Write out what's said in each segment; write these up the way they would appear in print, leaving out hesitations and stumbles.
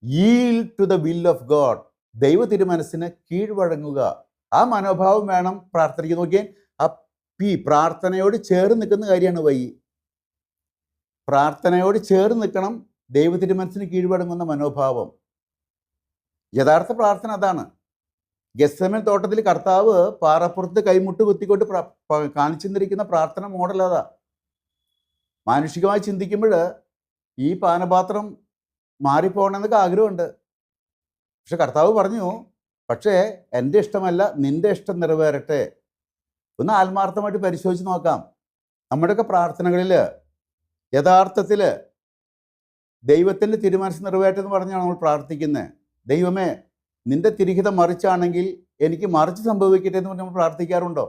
yield to the will of God. ദൈവ തിരുമനസ്സിന് കീഴ്വഴങ്ങുക. ആ മനോഭാവം വേണം പ്രാർത്ഥനയ്ക്ക്. നോക്കിയേ, ആ പി പ്രാർത്ഥനയോട് ചേർന്ന് നിൽക്കുന്ന കാര്യമാണ് വൈ. പ്രാർത്ഥനയോട് ചേർന്ന് നിൽക്കണം ദൈവ തിരുമനസ്സിന് കീഴ്വഴങ്ങുന്ന മനോഭാവം. യഥാർത്ഥ പ്രാർത്ഥന അതാണ്. ഗെത്സമേൻ തോട്ടത്തിൽ കർത്താവ് പാറപ്പുറത്ത് കൈമുട്ട് കുത്തിക്കൊണ്ട് കാണിച്ചു തന്നിരിക്കുന്ന പ്രാർത്ഥന മോഡൽ അതാ. മാനുഷികമായി ചിന്തിക്കുമ്പോൾ ഈ പാനപാത്രം മാറിപ്പോകണമെന്നൊക്കെ ആഗ്രഹമുണ്ട്. പക്ഷെ കർത്താവ് പറഞ്ഞു, പക്ഷേ എൻ്റെ ഇഷ്ടമല്ല നിൻ്റെ ഇഷ്ടം നിറവേറട്ടെ. ഒന്ന് ആത്മാർത്ഥമായിട്ട് പരിശോധിച്ച് നോക്കാം. നമ്മുടെയൊക്കെ പ്രാർത്ഥനകളിൽ യഥാർത്ഥത്തിൽ ദൈവത്തിൻ്റെ തിരുമനസ് നിറവേറ്റെന്ന് പറഞ്ഞാണ് നമ്മൾ പ്രാർത്ഥിക്കുന്നത്. ദൈവമേ, നിൻ്റെ തിരിഹിതം മറിച്ചാണെങ്കിൽ എനിക്ക് മറിച്ച് സംഭവിക്കട്ടെ എന്ന് പറഞ്ഞ് നമ്മൾ പ്രാർത്ഥിക്കാറുണ്ടോ?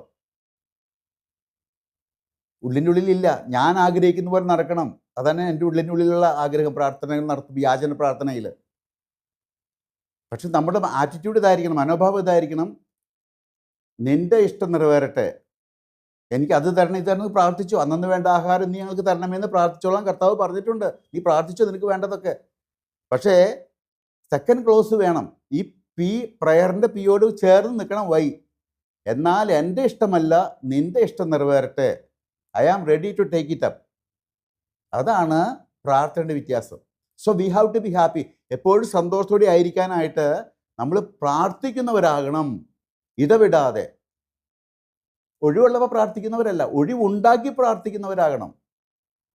ഉള്ളിൻ്റെ ഉള്ളിലില്ല, ഞാൻ ആഗ്രഹിക്കുന്ന പോലെ നടക്കണം. അതാണ് എൻ്റെ ഉള്ളിൻ്റെ ഉള്ളിലുള്ള ആഗ്രഹം. പ്രാർത്ഥനകൾ നടത്തും, യാചന പ്രാർത്ഥനയിൽ. പക്ഷെ നമ്മുടെ ആറ്റിറ്റ്യൂഡ് ഇതായിരിക്കണം, മനോഭാവം ഇതായിരിക്കണം, നിൻ്റെ ഇഷ്ടം നിറവേറട്ടെ, എനിക്ക് അത് തരണം ഇത് തരണം പ്രാർത്ഥിച്ചു. അന്നു വേണ്ട ആഹാരം നീ ഞങ്ങൾക്ക് തരണമെന്ന് പ്രാർത്ഥിച്ചോളാം കർത്താവ് പറഞ്ഞിട്ടുണ്ട്. നീ പ്രാർത്ഥിച്ചോ നിനക്ക് വേണ്ടതൊക്കെ. പക്ഷേ സെക്കൻഡ് ക്ലോസ് വേണം. ഈ പി പ്രയറിൻ്റെ പിയോട് ചേർന്ന് നിൽക്കണം വൈ. എന്നാൽ എൻ്റെ ഇഷ്ടമല്ല നിൻ്റെ ഇഷ്ടം നിറവേറട്ടെ, I am ready to take it up. അതാണ് പ്രാർത്ഥനയുടെ വ്യത്യാസം. So we have to be happy. എപ്പോഴും സന്തോഷത്തോടെ ആയിരിക്കാനായിട്ട് നമ്മൾ പ്രാർത്ഥിക്കുന്നവരാകണം, ഇടവിടാതെ. ഒഴിവുള്ളവ പ്രാർത്ഥിക്കുന്നവരല്ല, ഒഴിവുണ്ടാക്കി പ്രാർത്ഥിക്കുന്നവരാകണം.